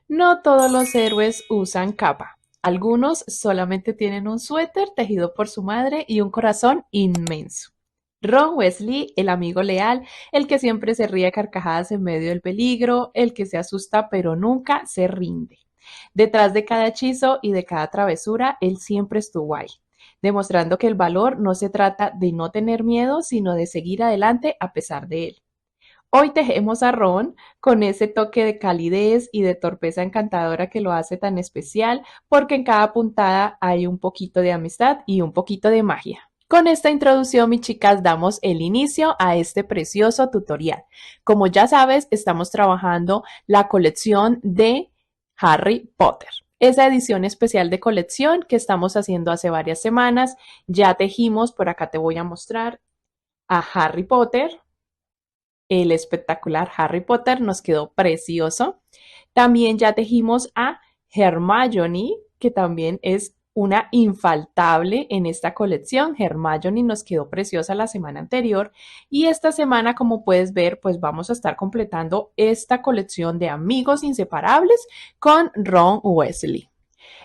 No todos los héroes usan capa. Algunos solamente tienen un suéter tejido por su madre y un corazón inmenso. Ron Weasley, el amigo leal, el que siempre se ríe a carcajadas en medio del peligro, el que se asusta pero nunca se rinde. Detrás de cada hechizo y de cada travesura, él siempre estuvo ahí, demostrando que el valor no se trata de no tener miedo, sino de seguir adelante a pesar de él. Hoy tejemos a Ron con ese toque de calidez y de torpeza encantadora que lo hace tan especial, porque en cada puntada hay un poquito de amistad y un poquito de magia. Con esta introducción, mis chicas, damos el inicio a este precioso tutorial. Como ya sabes, estamos trabajando la colección de Harry Potter. Esa edición especial de colección que estamos haciendo hace varias semanas. Ya tejimos, por acá te voy a mostrar a Harry Potter, el espectacular Harry Potter, nos quedó precioso. También ya tejimos a Hermione, que también es una infaltable en esta colección. Hermione nos quedó preciosa la semana anterior y esta semana, como puedes ver, pues vamos a estar completando esta colección de amigos inseparables con Ron Weasley.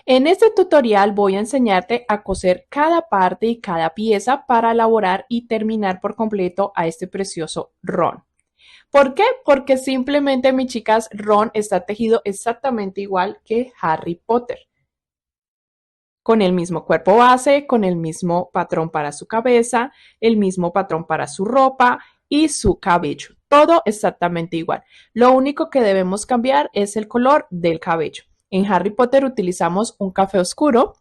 En este tutorial voy a enseñarte a coser cada parte y cada pieza para elaborar y terminar por completo a este precioso Ron. ¿Por qué? Porque simplemente, mis chicas, Ron está tejido exactamente igual que Harry Potter, con el mismo cuerpo base, con el mismo patrón para su cabeza, el mismo patrón para su ropa y su cabello. Todo exactamente igual. Lo único que debemos cambiar es el color del cabello. En Harry Potter utilizamos un café oscuro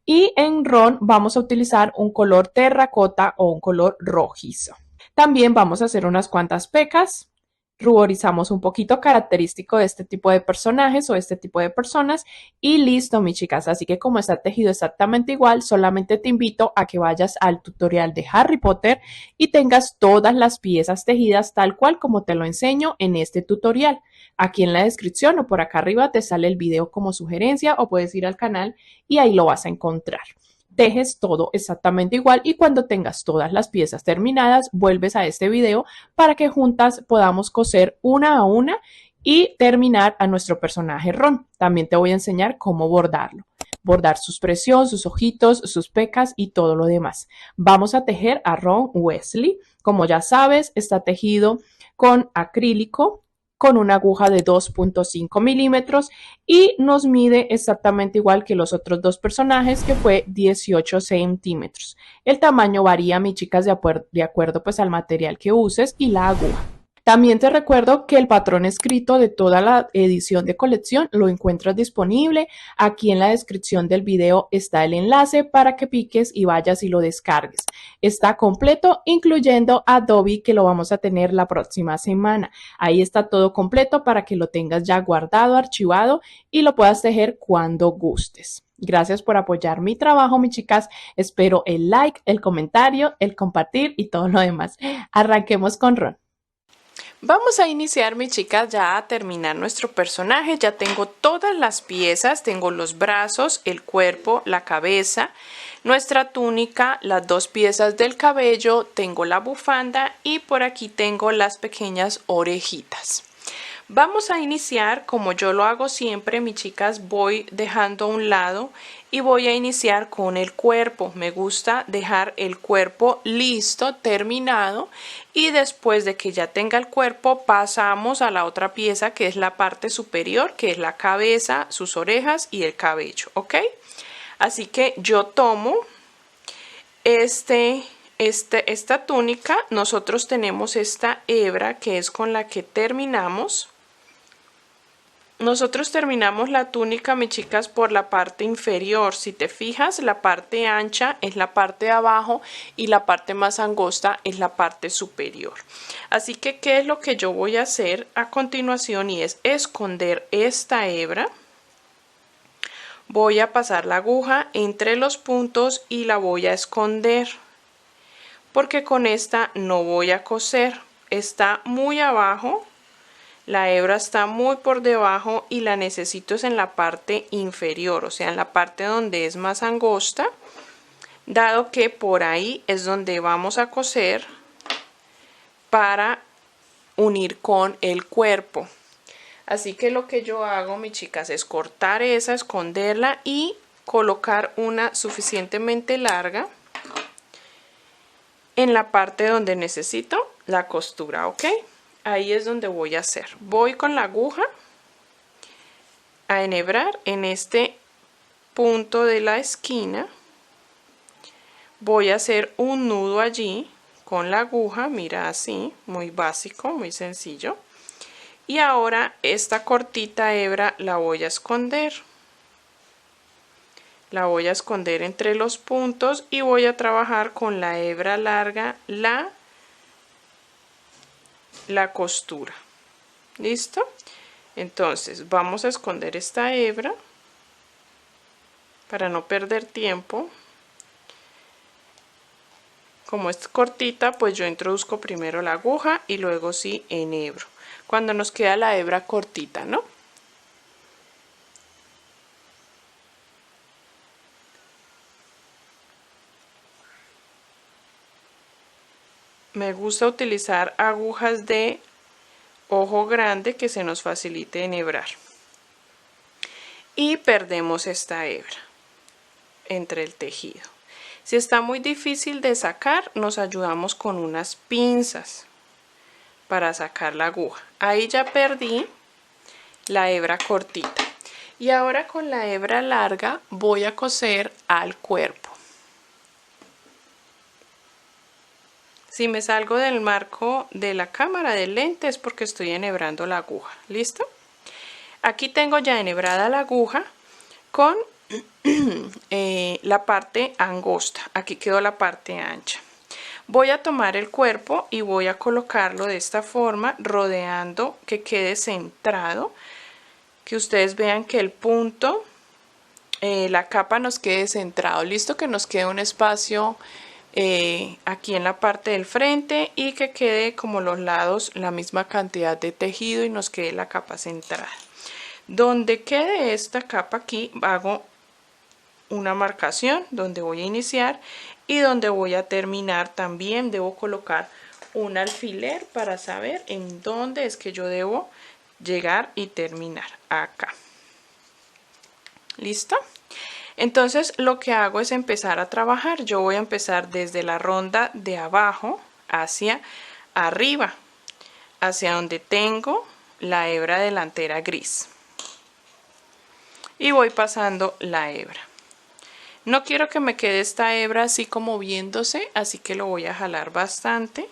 y en Ron vamos a utilizar un color terracota o un color rojizo. También vamos a hacer unas cuantas pecas, ruborizamos un poquito característico de este tipo de personajes o este tipo de personas y listo, mis chicas. Así que como está tejido exactamente igual, solamente te invito a que vayas al tutorial de Harry Potter y tengas todas las piezas tejidas tal cual como te lo enseño en este tutorial. Aquí en la descripción o por acá arriba te sale el video como sugerencia o puedes ir al canal y ahí lo vas a encontrar. Tejes todo exactamente igual y cuando tengas todas las piezas terminadas, vuelves a este video para que juntas podamos coser una a una y terminar a nuestro personaje Ron. También te voy a enseñar cómo bordarlo. Bordar sus presión, sus ojitos, sus pecas y todo lo demás. Vamos a tejer a Ron Weasley. Como ya sabes, está tejido con acrílico, con una aguja de 2.5 milímetros y nos mide exactamente igual que los otros dos personajes, que fue 18 centímetros. El tamaño varía, mis chicas, de acuerdo pues al material que uses y la aguja. También te recuerdo que el patrón escrito de toda la edición de colección lo encuentras disponible. Aquí en la descripción del video está el enlace para que piques y vayas y lo descargues. Está completo, incluyendo Adobe, que lo vamos a tener la próxima semana. Ahí está todo completo para que lo tengas ya guardado, archivado y lo puedas tejer cuando gustes. Gracias por apoyar mi trabajo, mis chicas. Espero el like, el comentario, el compartir y todo lo demás. Arranquemos con Ron. Vamos a iniciar, mis chicas, ya a terminar nuestro personaje. Ya tengo todas las piezas, tengo los brazos, el cuerpo, la cabeza, nuestra túnica, las dos piezas del cabello, tengo la bufanda y por aquí tengo las pequeñas orejitas. Vamos a iniciar como yo lo hago siempre, mis chicas, voy dejando a un lado y voy a iniciar con el cuerpo. Me gusta dejar el cuerpo listo, terminado, y después de que ya tenga el cuerpo pasamos a la otra pieza que es la parte superior, que es la cabeza, sus orejas y el cabello, ¿ok? Así que yo tomo esta túnica, nosotros tenemos esta hebra que es con la que terminamos. Nosotros terminamos la túnica, mis chicas, por la parte inferior. Si te fijas, la parte ancha es la parte de abajo y la parte más angosta es la parte superior. Así que, ¿qué es lo que yo voy a hacer a continuación? Y es esconder esta hebra. Voy a pasar la aguja entre los puntos y la voy a esconder, porque con esta no voy a coser. Está muy abajo. La hebra está muy por debajo y la necesito es en la parte inferior, o sea, en la parte donde es más angosta, dado que por ahí es donde vamos a coser para unir con el cuerpo. Así que lo que yo hago, mis chicas, es cortar esa, esconderla y colocar una suficientemente larga en la parte donde necesito la costura, ¿ok? Ahí es donde voy a hacer. Voy con la aguja a enhebrar en este punto de la esquina. Voy a hacer un nudo allí con la aguja, mira, así, muy básico, muy sencillo. Y ahora esta cortita hebra la voy a esconder. La voy a esconder entre los puntos y voy a trabajar con la hebra larga la costura. ¿Listo? Entonces vamos a esconder esta hebra para no perder tiempo. Como es cortita, pues yo introduzco primero la aguja y luego sí enhebro. Cuando nos queda la hebra cortita, ¿no? Me gusta utilizar agujas de ojo grande que se nos facilite enhebrar. Y perdemos esta hebra entre el tejido. Si está muy difícil de sacar, nos ayudamos con unas pinzas para sacar la aguja. Ahí ya perdí la hebra cortita. Y ahora con la hebra larga voy a coser al cuerpo. Si me salgo del marco de la cámara del lente es porque estoy enhebrando la aguja. ¿Listo? Aquí tengo ya enhebrada la aguja con la parte angosta. Aquí quedó la parte ancha. Voy a tomar el cuerpo y voy a colocarlo de esta forma, rodeando que quede centrado. Que ustedes vean que el punto, la capa nos quede centrado. Listo, que nos quede un espacio aquí en la parte del frente y que quede como los lados la misma cantidad de tejido y nos quede la capa centrada. Donde quede esta capa aquí hago una marcación donde voy a iniciar y donde voy a terminar. También debo colocar un alfiler para saber en dónde es que yo debo llegar y terminar acá. ¿Listo? Entonces lo que hago es empezar a trabajar. Yo voy a empezar desde la ronda de abajo hacia arriba, hacia donde tengo la hebra delantera gris. Y voy pasando la hebra. No quiero que me quede esta hebra así como viéndose, así que lo voy a jalar bastante,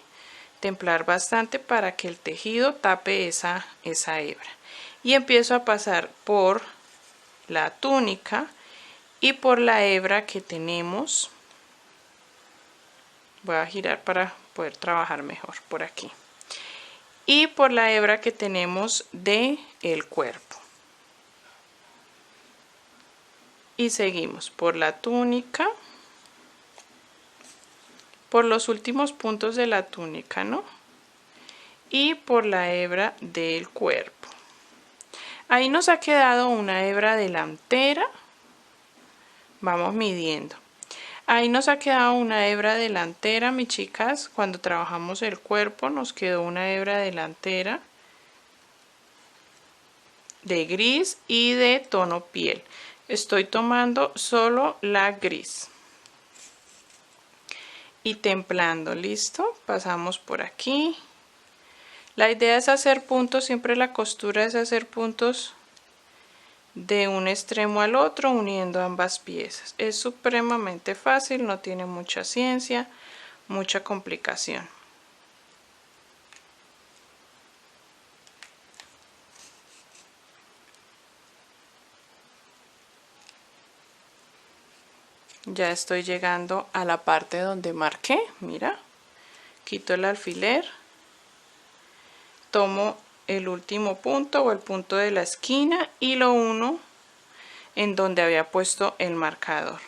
templar bastante para que el tejido tape esa hebra. Y empiezo a pasar por la túnica y por la hebra que tenemos. Voy a girar para poder trabajar mejor por aquí. Y por la hebra que tenemos de el cuerpo. Y seguimos por la túnica, por los últimos puntos de la túnica, ¿no? Y por la hebra del cuerpo. Ahí nos ha quedado una hebra delantera. Vamos midiendo. Ahí nos ha quedado una hebra delantera, mis chicas. Cuando trabajamos el cuerpo nos quedó una hebra delantera de gris y de tono piel. Estoy tomando solo la gris y templando. Listo, pasamos por aquí. La idea es hacer puntos, siempre la costura es hacer puntos de un extremo al otro uniendo ambas piezas. Es supremamente fácil, no tiene mucha ciencia, mucha complicación. Ya estoy llegando a la parte donde marqué, mira, quito el alfiler, tomo el último punto o el punto de la esquina y lo uno en donde había puesto el marcador.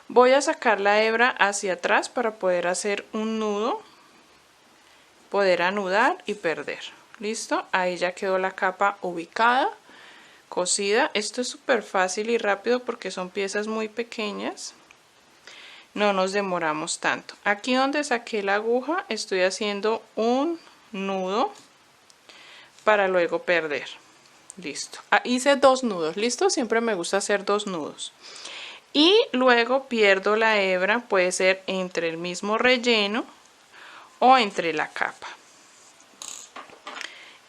Voy a sacar la hebra hacia atrás para poder hacer un nudo, poder anudar y perder. Listo, ahí ya quedó la capa ubicada, cosida. Esto es súper fácil y rápido porque son piezas muy pequeñas. No nos demoramos tanto. Aquí donde saqué la aguja estoy haciendo un nudo para luego perder. Listo. Hice 2 nudos, ¿listo? Siempre me gusta hacer 2 nudos. Y luego pierdo la hebra, puede ser entre el mismo relleno o entre la capa.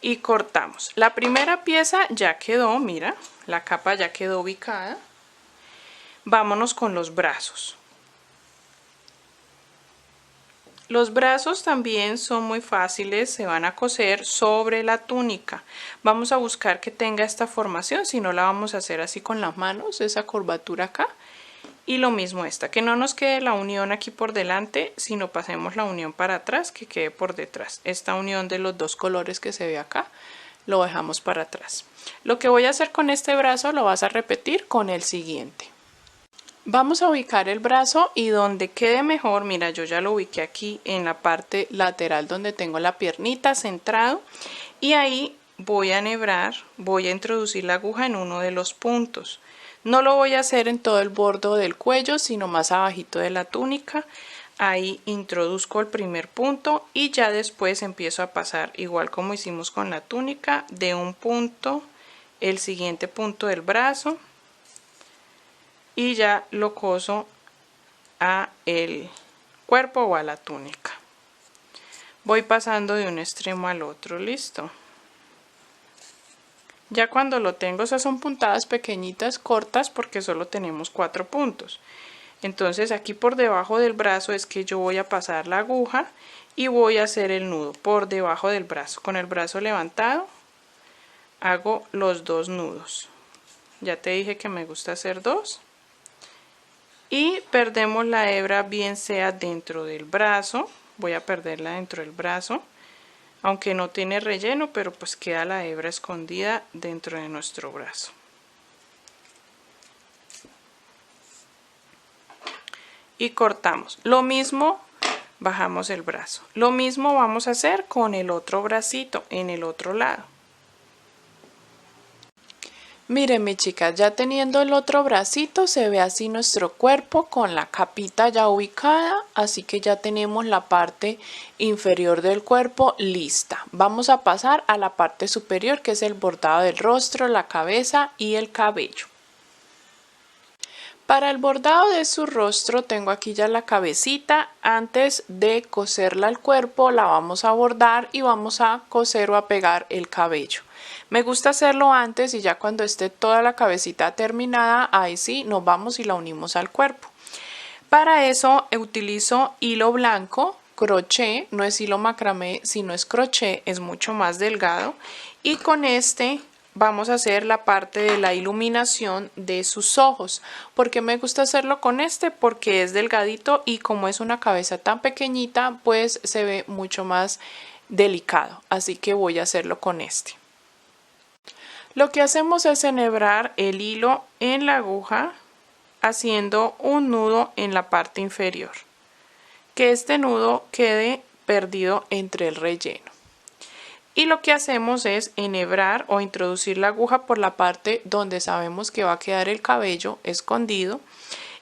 Y cortamos. La primera pieza ya quedó, mira, la capa ya quedó ubicada. Vámonos con los brazos. Los brazos también son muy fáciles, se van a coser sobre la túnica. Vamos a buscar que tenga esta formación, si no la vamos a hacer así con las manos, esa curvatura acá. Y lo mismo esta, que no nos quede la unión aquí por delante, sino pasemos la unión para atrás, que quede por detrás. Esta unión de los dos colores que se ve acá, lo dejamos para atrás. Lo que voy a hacer con este brazo lo vas a repetir con el siguiente. Vamos a ubicar el brazo y donde quede mejor, mira, yo ya lo ubiqué aquí en la parte lateral donde tengo la piernita centrado y ahí voy a enhebrar, voy a introducir la aguja en uno de los puntos. No lo voy a hacer en todo el borde del cuello, sino más abajito de la túnica. Ahí introduzco el primer punto y ya después empiezo a pasar, igual como hicimos con la túnica, de un punto, el siguiente punto del brazo. Y ya lo coso a el cuerpo o a la túnica. Voy pasando de un extremo al otro, listo. Ya cuando lo tengo, esas son puntadas pequeñitas, cortas, porque solo tenemos 4 puntos. Entonces aquí por debajo del brazo es que yo voy a pasar la aguja y voy a hacer el nudo por debajo del brazo. Con el brazo levantado hago los 2 nudos. Ya te dije que me gusta hacer 2. Y perdemos la hebra, bien sea dentro del brazo, voy a perderla dentro del brazo, aunque no tiene relleno, pero pues queda la hebra escondida dentro de nuestro brazo. Y cortamos. Lo mismo, bajamos el brazo. Lo mismo vamos a hacer con el otro bracito, en el otro lado. Miren mis chicas, ya teniendo el otro bracito se ve así nuestro cuerpo con la capita ya ubicada, así que ya tenemos la parte inferior del cuerpo lista. Vamos a pasar a la parte superior, que es el bordado del rostro, la cabeza y el cabello. Para el bordado de su rostro tengo aquí ya la cabecita. Antes de coserla al cuerpo la vamos a bordar y vamos a coser o a pegar el cabello. Me gusta hacerlo antes y ya cuando esté toda la cabecita terminada, ahí sí nos vamos y la unimos al cuerpo. Para eso utilizo hilo blanco, crochet, no es hilo macramé, sino es crochet, es mucho más delgado. Y con este vamos a hacer la parte de la iluminación de sus ojos. ¿Por qué me gusta hacerlo con este? Porque es delgadito y como es una cabeza tan pequeñita, pues se ve mucho más delicado. Así que voy a hacerlo con este. Lo que hacemos es enhebrar el hilo en la aguja haciendo un nudo en la parte inferior. Que este nudo quede perdido entre el relleno. Y lo que hacemos es enhebrar o introducir la aguja por la parte donde sabemos que va a quedar el cabello escondido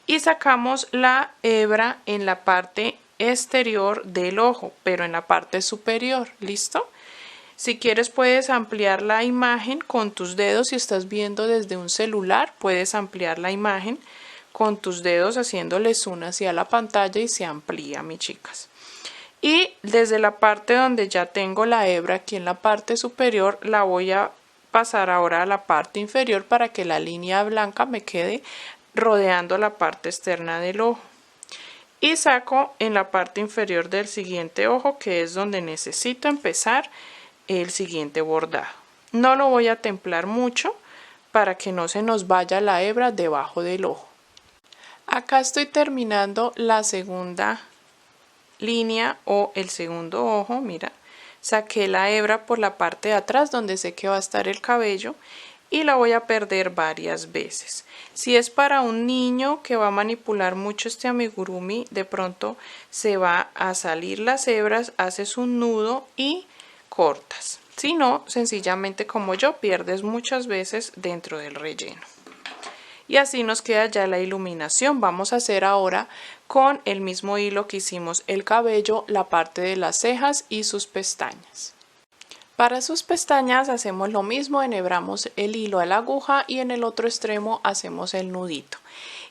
y sacamos la hebra en la parte exterior del ojo, pero en la parte superior. ¿Listo? Si quieres puedes ampliar la imagen con tus dedos. Si estás viendo desde un celular, puedes ampliar la imagen con tus dedos haciéndole zoom hacia la pantalla y se amplía, mis chicas. Y desde la parte donde ya tengo la hebra aquí en la parte superior, la voy a pasar ahora a la parte inferior para que la línea blanca me quede rodeando la parte externa del ojo. Y saco en la parte inferior del siguiente ojo, que es donde necesito empezar el siguiente bordado. No lo voy a templar mucho para que no se nos vaya la hebra debajo del ojo. Acá estoy terminando la segunda línea o el segundo ojo. Mira, saqué la hebra por la parte de atrás donde sé que va a estar el cabello y la voy a perder varias veces. Si es para un niño que va a manipular mucho este amigurumi, de pronto se va a salir las hebras, haces un nudo y cortas. Si no, sencillamente como yo, pierdes muchas veces dentro del relleno. Y así nos queda ya la iluminación. Vamos a hacer ahora con el mismo hilo que hicimos el cabello, la parte de las cejas y sus pestañas. Para sus pestañas hacemos lo mismo, enhebramos el hilo a la aguja y en el otro extremo hacemos el nudito.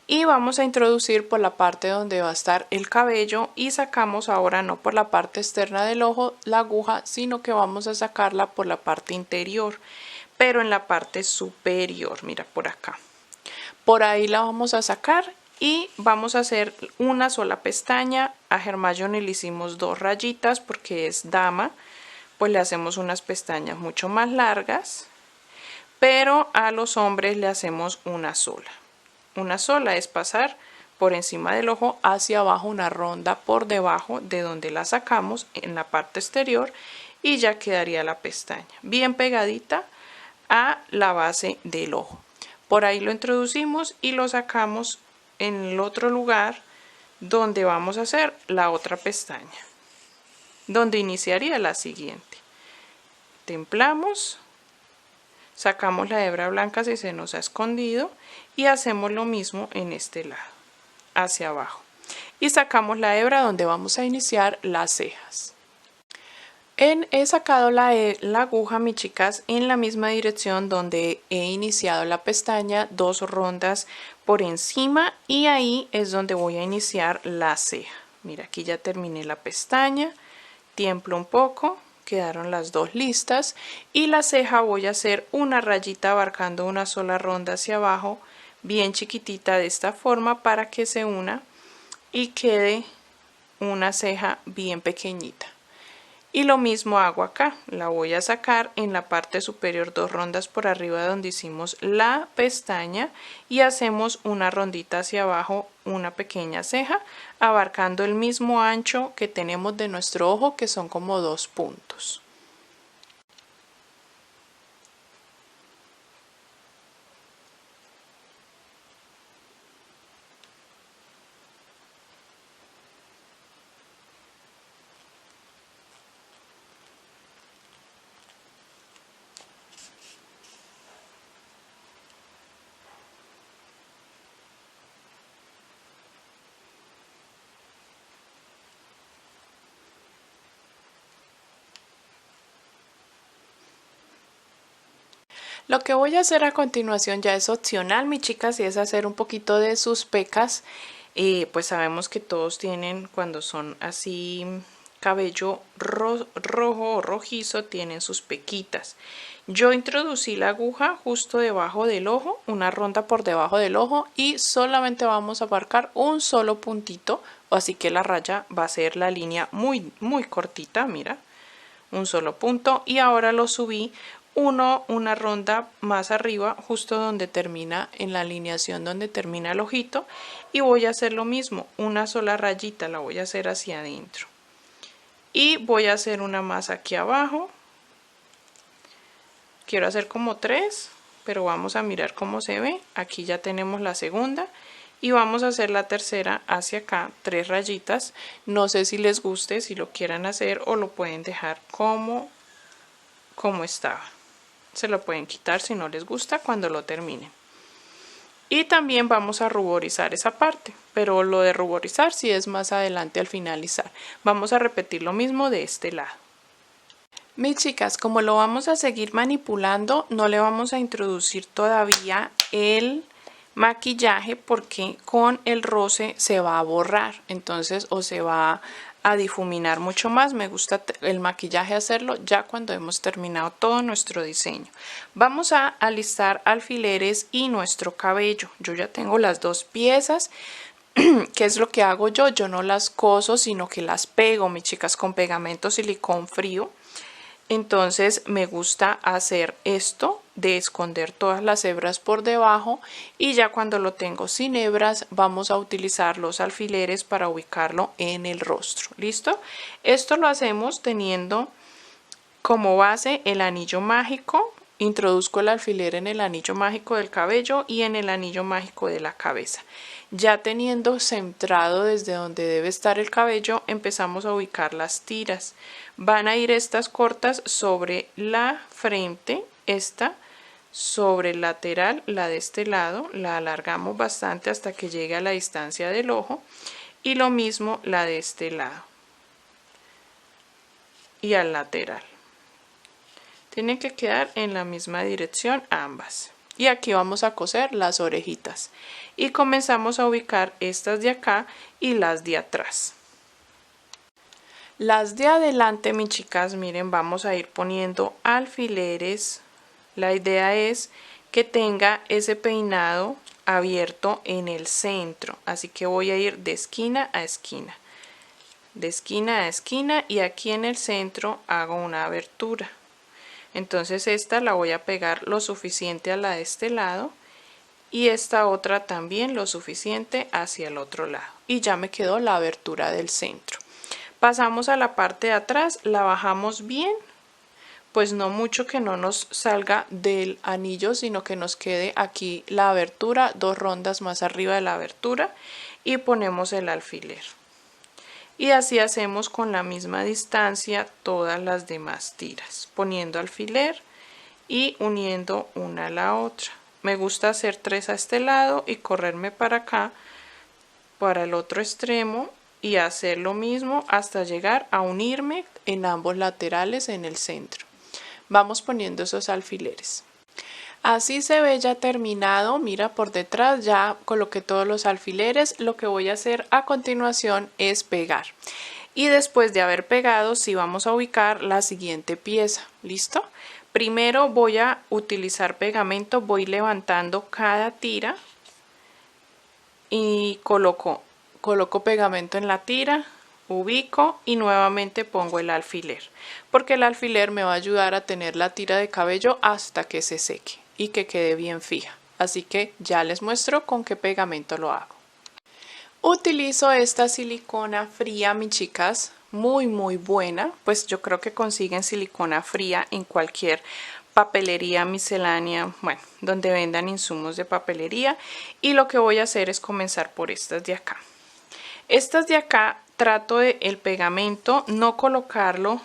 Y vamos a introducir por la parte donde va a estar el cabello y sacamos ahora no por la parte externa del ojo la aguja, sino que vamos a sacarla por la parte interior, pero en la parte superior, mira por acá. Por ahí la vamos a sacar y vamos a hacer una sola pestaña. A Hermione le hicimos 2 rayitas porque es dama, pues le hacemos unas pestañas mucho más largas, pero a los hombres le hacemos una sola. Una sola es pasar por encima del ojo hacia abajo una ronda por debajo de donde la sacamos en la parte exterior y ya quedaría la pestaña bien pegadita a la base del ojo. Por ahí lo introducimos y lo sacamos en el otro lugar donde vamos a hacer la otra pestaña, donde iniciaría la siguiente. Templamos, sacamos la hebra blanca si se nos ha escondido y hacemos lo mismo en este lado, hacia abajo. Y sacamos la hebra donde vamos a iniciar las cejas. He sacado la aguja, mis chicas, en la misma dirección donde he iniciado la pestaña, 2 rondas por encima y ahí es donde voy a iniciar la ceja. Mira, aquí ya terminé la pestaña, tiemplo un poco, quedaron las 2 listas y la ceja voy a hacer una rayita abarcando una sola ronda hacia abajo, bien chiquitita de esta forma para que se una y quede una ceja bien pequeñita. Y lo mismo hago acá, la voy a sacar en la parte superior 2 rondas por arriba donde hicimos la pestaña y hacemos una rondita hacia abajo, una pequeña ceja, abarcando el mismo ancho que tenemos de nuestro ojo, que son como 2 puntos. Lo que voy a hacer a continuación ya es opcional, mis chicas, y es hacer un poquito de sus pecas. Pues sabemos que todos tienen, cuando son así cabello rojo o rojizo, tienen sus pequitas. Yo introducí la aguja justo debajo del ojo, una ronda por debajo del ojo, y solamente vamos a abarcar un solo puntito, así que la raya va a ser la línea muy cortita, mira, un solo punto, y ahora lo subí una ronda más arriba, justo donde termina, en la alineación donde termina el ojito, y voy a hacer lo mismo, una sola rayita la voy a hacer hacia adentro y voy a hacer una más aquí abajo. Quiero hacer como 3, pero vamos a mirar cómo se ve. Aquí ya tenemos la segunda y vamos a hacer la tercera hacia acá, 3 rayitas. No sé si les guste, si lo quieran hacer, o lo pueden dejar como estaba. Se lo pueden quitar si no les gusta cuando lo terminen. Y también vamos a ruborizar esa parte, pero lo de ruborizar sí es más adelante al finalizar. Vamos a repetir lo mismo de este lado. Mis chicas, como lo vamos a seguir manipulando, no le vamos a introducir todavía el maquillaje porque con el roce se va a borrar, entonces, o se va a difuminar mucho más. Me gusta el maquillaje hacerlo ya cuando hemos terminado todo nuestro diseño. Vamos a alistar alfileres y nuestro cabello. Yo ya tengo las 2 piezas. ¿Qué es lo que hago yo? Yo no las coso, sino que las pego, mis chicas, con pegamento silicón frío. Entonces me gusta hacer esto de esconder todas las hebras por debajo, y ya cuando lo tengo sin hebras vamos a utilizar los alfileres para ubicarlo en el rostro. ¿Listo? Esto lo hacemos teniendo como base el anillo mágico. Introduzco el alfiler en el anillo mágico del cabello y en el anillo mágico de la cabeza. Ya teniendo centrado desde donde debe estar el cabello, empezamos a ubicar las tiras. Van a ir estas cortas sobre la frente, esta sobre el lateral, la de este lado, la alargamos bastante hasta que llegue a la distancia del ojo, y lo mismo la de este lado y al lateral. Tienen que quedar en la misma dirección ambas. Y aquí vamos a coser las orejitas. Y comenzamos a ubicar estas de acá y las de atrás. Las de adelante, mis chicas, miren, vamos a ir poniendo alfileres. La idea es que tenga ese peinado abierto en el centro. Así que voy a ir de esquina a esquina. De esquina a esquina y aquí en el centro hago una abertura. Entonces esta la voy a pegar lo suficiente a la de este lado y esta otra también lo suficiente hacia el otro lado. Y ya me quedó la abertura del centro. Pasamos a la parte de atrás, la bajamos bien, pues no mucho que no nos salga del anillo, sino que nos quede aquí la abertura, 2 rondas más arriba de la abertura y ponemos el alfiler. Y así hacemos con la misma distancia todas las demás tiras, poniendo alfiler y uniendo una a la otra. Me gusta hacer 3 a este lado y correrme para acá, para el otro extremo, y hacer lo mismo hasta llegar a unirme en ambos laterales en el centro. Vamos poniendo esos alfileres. Así se ve ya terminado. Mira, por detrás ya coloqué todos los alfileres. Lo que voy a hacer a continuación es pegar. Y después de haber pegado, sí vamos a ubicar la siguiente pieza. ¿Listo? Primero voy a utilizar pegamento. Voy levantando cada tira y coloco pegamento en la tira, ubico y nuevamente pongo el alfiler, porque el alfiler me va a ayudar a tener la tira de cabello hasta que se seque y que quede bien fija. Así que ya les muestro con qué pegamento lo hago. Utilizo esta silicona fría, mis chicas, muy buena. Pues yo creo que consiguen silicona fría en cualquier papelería miscelánea, bueno, donde vendan insumos de papelería. Y lo que voy a hacer es comenzar por estas de acá. Estas de acá trato de el pegamento no colocarlo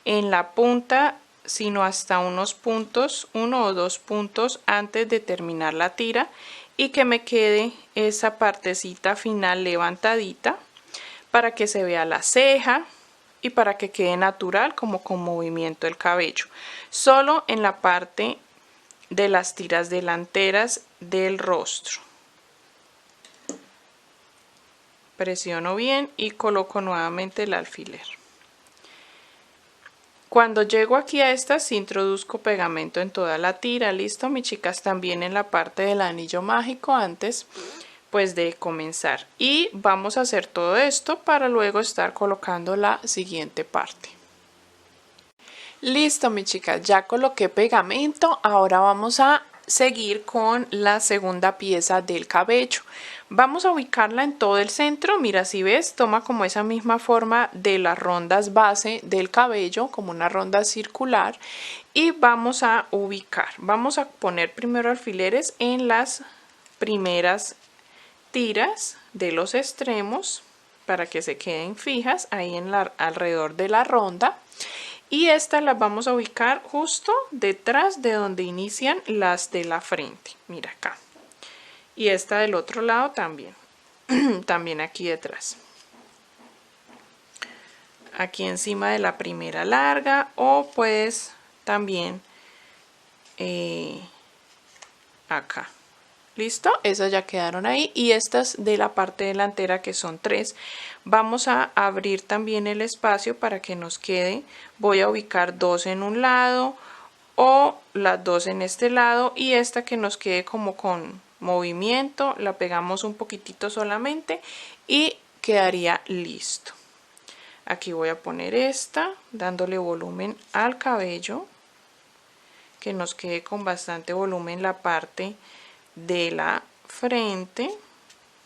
en la punta, sino hasta unos puntos, 1 o 2 puntos antes de terminar la tira, y que me quede esa partecita final levantadita para que se vea la ceja y para que quede natural, como con movimiento del cabello. Solo en la parte de las tiras delanteras del rostro. Presiono bien y coloco nuevamente el alfiler. Cuando llego aquí a estas, introduzco pegamento en toda la tira. Listo, mis chicas, también en la parte del anillo mágico antes pues de comenzar. Y vamos a hacer todo esto para luego estar colocando la siguiente parte. Listo, mis chicas, ya coloqué pegamento. Ahora vamos a seguir con la segunda pieza del cabello. Vamos a ubicarla en todo el centro. Mira, si ves, toma como esa misma forma de las rondas base del cabello, como una ronda circular, y vamos a ubicar. Vamos a poner primero alfileres en las primeras tiras de los extremos para que se queden fijas ahí en alrededor de la ronda. Y estas las vamos a ubicar justo detrás de donde inician las de la frente. Mira acá. Y esta del otro lado también. También aquí detrás. Aquí encima de la primera larga, o pues también acá. ¿Listo? Esas ya quedaron ahí. Y estas de la parte delantera, que son 3, vamos a abrir también el espacio para que nos quede. Voy a ubicar 2 en un lado o las 2 en este lado, y esta que nos quede como con movimiento la pegamos un poquitito solamente y quedaría listo. Aquí voy a poner esta dándole volumen al cabello, que nos quede con bastante volumen la parte de la frente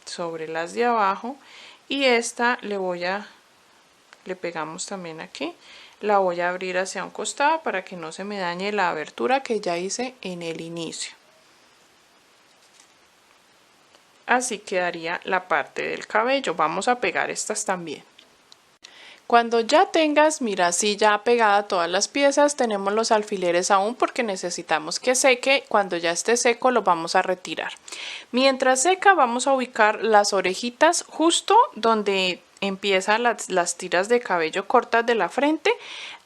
sobre las de abajo, y esta le pegamos también aquí. La voy a abrir hacia un costado para que no se me dañe la abertura que ya hice en el inicio. Así quedaría la parte del cabello. Vamos a pegar estas también. Cuando ya tengas, mira, así ya pegada todas las piezas, tenemos los alfileres aún porque necesitamos que seque. Cuando ya esté seco lo vamos a retirar. Mientras seca, vamos a ubicar las orejitas justo donde empieza las tiras de cabello cortas de la frente.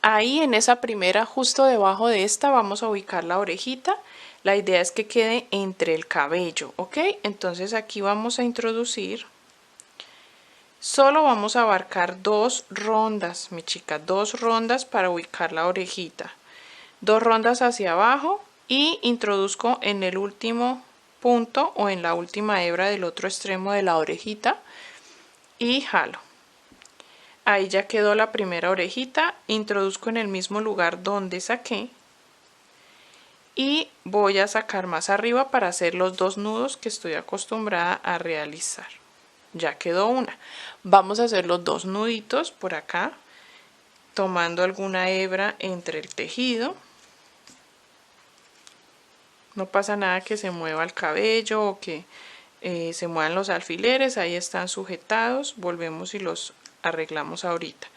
Ahí en esa primera, justo debajo de esta, vamos a ubicar la orejita. La idea es que quede entre el cabello, ¿ok? Entonces aquí vamos a introducir, solo vamos a abarcar 2 rondas, mi chica, 2 rondas para ubicar la orejita. 2 rondas hacia abajo y introduzco en el último punto o en la última hebra del otro extremo de la orejita y jalo. Ahí ya quedó la primera orejita, introduzco en el mismo lugar donde saqué y voy a sacar más arriba para hacer los 2 nudos que estoy acostumbrada a realizar. Ya quedó una. Vamos a hacer los 2 nuditos por acá, tomando alguna hebra entre el tejido. No pasa nada que se mueva el cabello o que se muevan los alfileres, ahí están sujetados, volvemos y los arreglamos ahorita.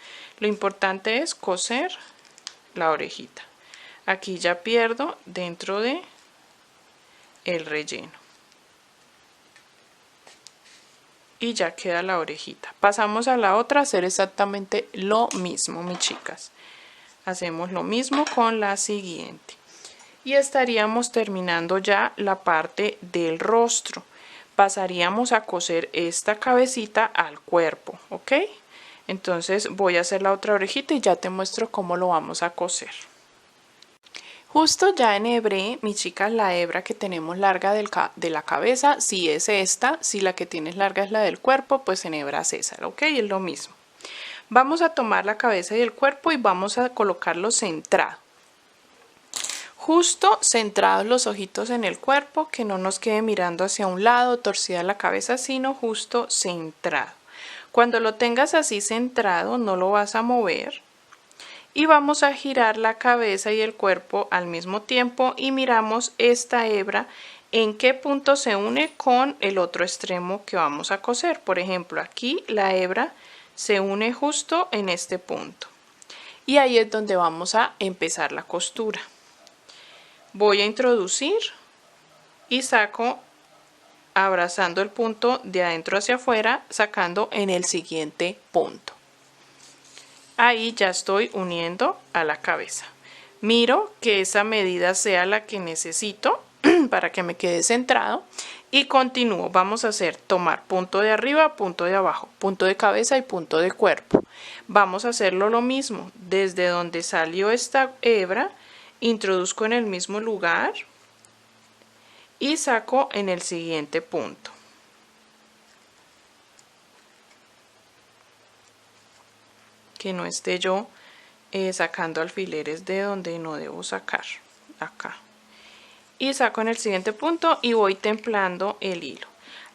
Lo importante es coser la orejita. Aquí ya pierdo dentro de el relleno. Y ya queda la orejita. Pasamos a la otra a hacer exactamente lo mismo, mis chicas. Hacemos lo mismo con la siguiente. Y estaríamos terminando ya la parte del rostro. Pasaríamos a coser esta cabecita al cuerpo, ¿ok? Entonces voy a hacer la otra orejita y ya te muestro cómo lo vamos a coser. Justo ya enhebré, mis chicas, la hebra que tenemos larga de la cabeza. Si es esta, si la que tienes larga es la del cuerpo, pues enhebras esa, ¿ok? Es lo mismo. Vamos a tomar la cabeza y el cuerpo y vamos a colocarlo centrado. Justo centrados los ojitos en el cuerpo, que no nos quede mirando hacia un lado, torcida la cabeza, sino justo centrado. Cuando lo tengas así centrado, no lo vas a mover. Y vamos a girar la cabeza y el cuerpo al mismo tiempo y miramos esta hebra en qué punto se une con el otro extremo que vamos a coser. Por ejemplo, aquí la hebra se une justo en este punto. Y ahí es donde vamos a empezar la costura. Voy a introducir y saco abrazando el punto de adentro hacia afuera, sacando en el siguiente punto. Ahí ya estoy uniendo a la cabeza. Miro que esa medida sea la que necesito para que me quede centrado y continúo. Vamos a hacer tomar punto de arriba, punto de abajo, punto de cabeza y punto de cuerpo. Vamos a hacerlo lo mismo. Desde donde salió esta hebra, introduzco en el mismo lugar y saco en el siguiente punto. Que no esté yo sacando alfileres de donde no debo sacar, acá. Y saco en el siguiente punto y voy templando el hilo.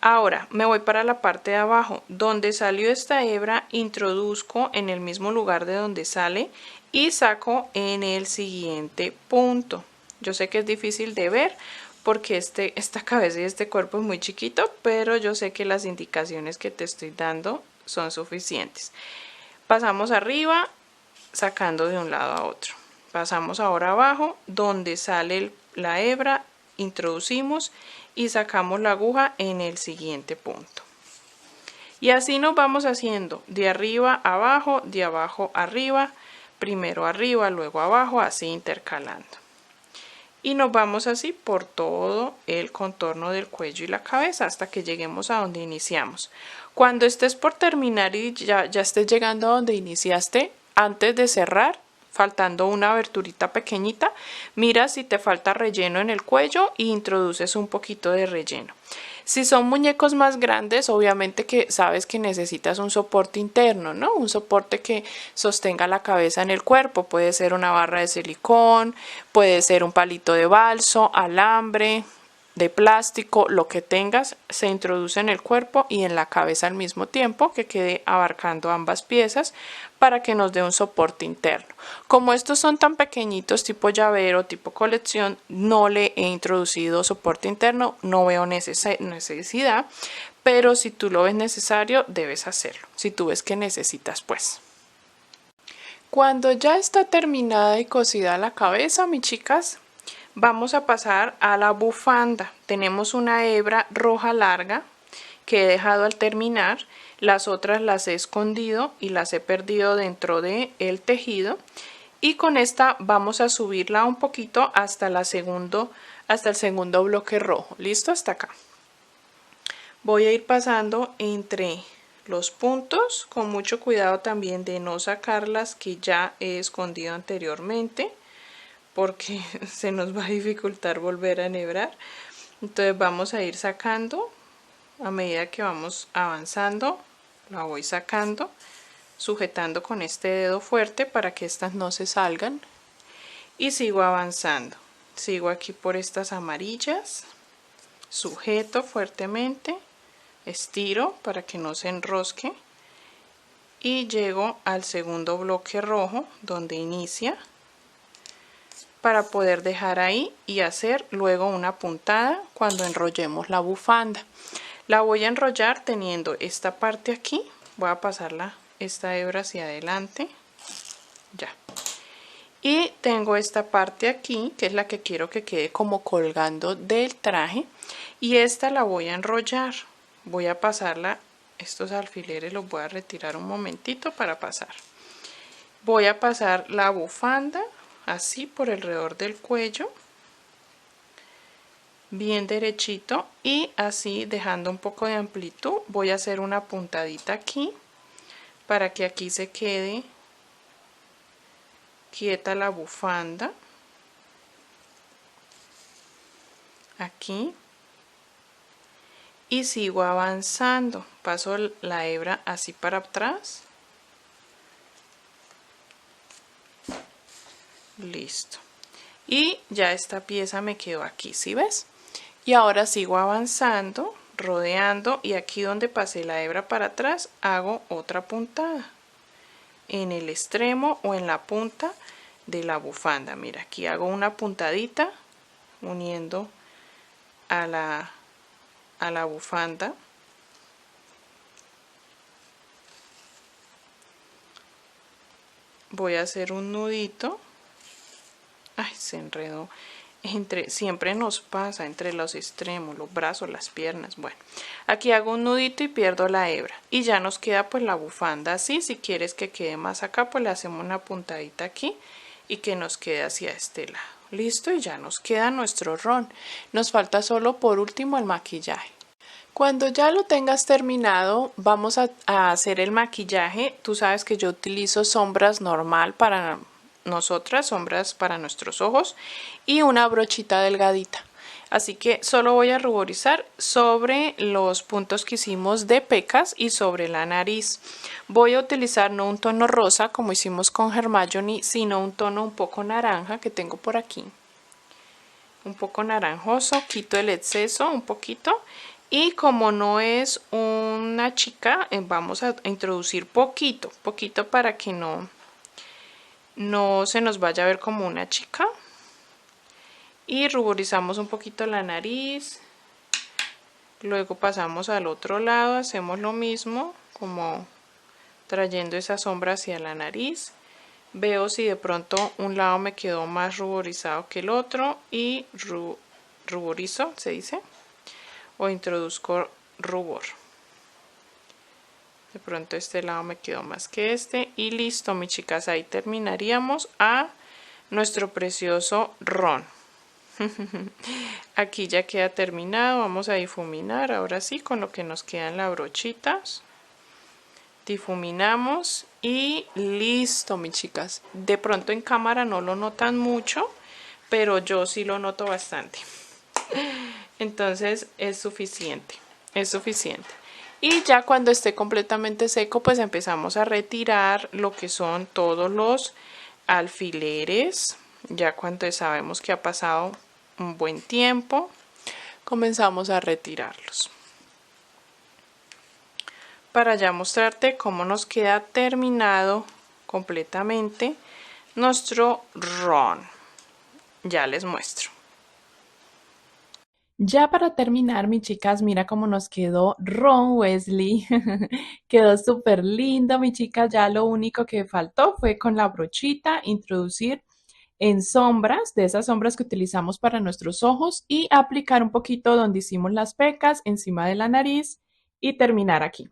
Ahora me voy para la parte de abajo. Donde salió esta hebra, introduzco en el mismo lugar de donde sale y saco en el siguiente punto. Yo sé que es difícil de ver porque esta cabeza y este cuerpo es muy chiquito, pero yo sé que las indicaciones que te estoy dando son suficientes. Pasamos arriba, sacando de un lado a otro. Pasamos ahora abajo, donde sale la hebra, introducimos y sacamos la aguja en el siguiente punto. Y así nos vamos haciendo de arriba a abajo, de abajo a arriba, primero arriba, luego abajo, así intercalando. Y nos vamos así por todo el contorno del cuello y la cabeza hasta que lleguemos a donde iniciamos. Cuando estés por terminar y ya estés llegando a donde iniciaste, antes de cerrar, faltando una aberturita pequeñita, mira si te falta relleno en el cuello e introduces un poquito de relleno. Si son muñecos más grandes, obviamente que sabes que necesitas un soporte interno, ¿no? Un soporte que sostenga la cabeza en el cuerpo. Puede ser una barra de silicón, puede ser un palito de balso, alambre, de plástico, lo que tengas, se introduce en el cuerpo y en la cabeza al mismo tiempo, que quede abarcando ambas piezas para que nos dé un soporte interno. Como estos son tan pequeñitos, tipo llavero, tipo colección, no le he introducido soporte interno, no veo necesidad, pero si tú lo ves necesario, debes hacerlo. Si tú ves que necesitas, pues. Cuando ya está terminada y cosida la cabeza, mis chicas, vamos a pasar a la bufanda. Tenemos una hebra roja larga que he dejado al terminar. Las otras las he escondido y las he perdido dentro del tejido. Y con esta vamos a subirla un poquito hasta el segundo bloque rojo. ¿Listo? Hasta acá. Voy a ir pasando entre los puntos con mucho cuidado también de no sacar las que ya he escondido anteriormente, porque se nos va a dificultar volver a enhebrar. Entonces vamos a ir sacando a medida que vamos avanzando. La voy sacando, sujetando con este dedo fuerte para que estas no se salgan, y sigo avanzando. Sigo aquí por estas amarillas, sujeto fuertemente, estiro para que no se enrosque y llego al segundo bloque rojo donde inicia, para poder dejar ahí y hacer luego una puntada cuando enrollemos la bufanda. La voy a enrollar teniendo esta parte aquí. Voy a pasarla esta hebra hacia adelante, ya, y tengo esta parte aquí que es la que quiero que quede como colgando del traje, y esta la voy a enrollar. Voy a pasarla, estos alfileres los voy a retirar un momentito para pasar. Voy a pasar la bufanda así por alrededor del cuello, bien derechito, y así dejando un poco de amplitud voy a hacer una puntadita aquí para que aquí se quede quieta la bufanda, aquí, y sigo avanzando. Paso la hebra así para atrás, listo, y ya esta pieza me quedó aquí, ¿sí ves? Y ahora sigo avanzando, rodeando, y aquí donde pasé la hebra para atrás hago otra puntada en el extremo o en la punta de la bufanda. Mira, aquí hago una puntadita uniendo a la bufanda, voy a hacer un nudito. Ay, se enredó. Siempre nos pasa entre los extremos, los brazos, las piernas. Bueno, aquí hago un nudito y pierdo la hebra y ya nos queda pues la bufanda así. Si quieres que quede más acá, pues le hacemos una puntadita aquí y que nos quede hacia este lado. Listo, y ya nos queda nuestro ron. Nos falta solo por último el maquillaje. Cuando ya lo tengas terminado, vamos a hacer el maquillaje. Tú sabes que yo utilizo sombras normal para nosotras, sombras para nuestros ojos, y una brochita delgadita. Así que solo voy a ruborizar sobre los puntos que hicimos de pecas y sobre la nariz. Voy a utilizar no un tono rosa como hicimos con Hermione, sino un tono un poco naranja que tengo por aquí. Un poco naranjoso, quito el exceso un poquito. Y como no es una chica, vamos a introducir poquito para que no se nos vaya a ver como una chica. Y ruborizamos un poquito la nariz. Luego pasamos al otro lado, hacemos lo mismo, como trayendo esa sombra hacia la nariz. Veo si de pronto un lado me quedó más ruborizado que el otro y ruborizo, se dice, o introduzco rubor. De pronto este lado me quedó más que este y listo, mis chicas. Ahí terminaríamos a nuestro precioso ron. Aquí ya queda terminado. Vamos a difuminar ahora sí con lo que nos quedan las brochitas. Difuminamos y listo, mis chicas. De pronto en cámara no lo notan mucho, pero yo sí lo noto bastante. Entonces es suficiente, y ya cuando esté completamente seco, pues empezamos a retirar lo que son todos los alfileres. Ya cuando sabemos que ha pasado un buen tiempo, comenzamos a retirarlos para ya mostrarte cómo nos queda terminado completamente nuestro ron. Ya les muestro. Ya para terminar, mis chicas, mira cómo nos quedó Ron Weasley. Quedó súper lindo, mis chicas. Ya lo único que faltó fue con la brochita introducir en sombras, de esas sombras que utilizamos para nuestros ojos, y aplicar un poquito donde hicimos las pecas, encima de la nariz y terminar aquí.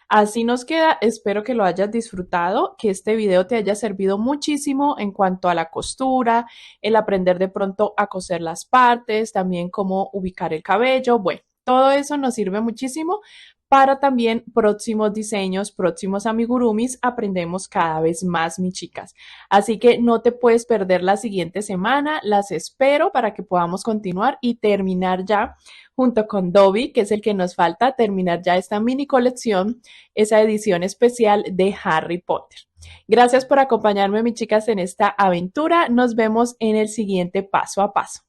Así nos queda, espero que lo hayas disfrutado, que este video te haya servido muchísimo en cuanto a la costura, el aprender de pronto a coser las partes, también cómo ubicar el cabello, bueno, todo eso nos sirve muchísimo para también próximos diseños, próximos amigurumis, aprendemos cada vez más, mis chicas. Así que no te puedes perder la siguiente semana, las espero para que podamos continuar y terminar ya junto con Dobby, que es el que nos falta, terminar ya esta mini colección, esa edición especial de Harry Potter. Gracias por acompañarme, mis chicas, en esta aventura. Nos vemos en el siguiente paso a paso.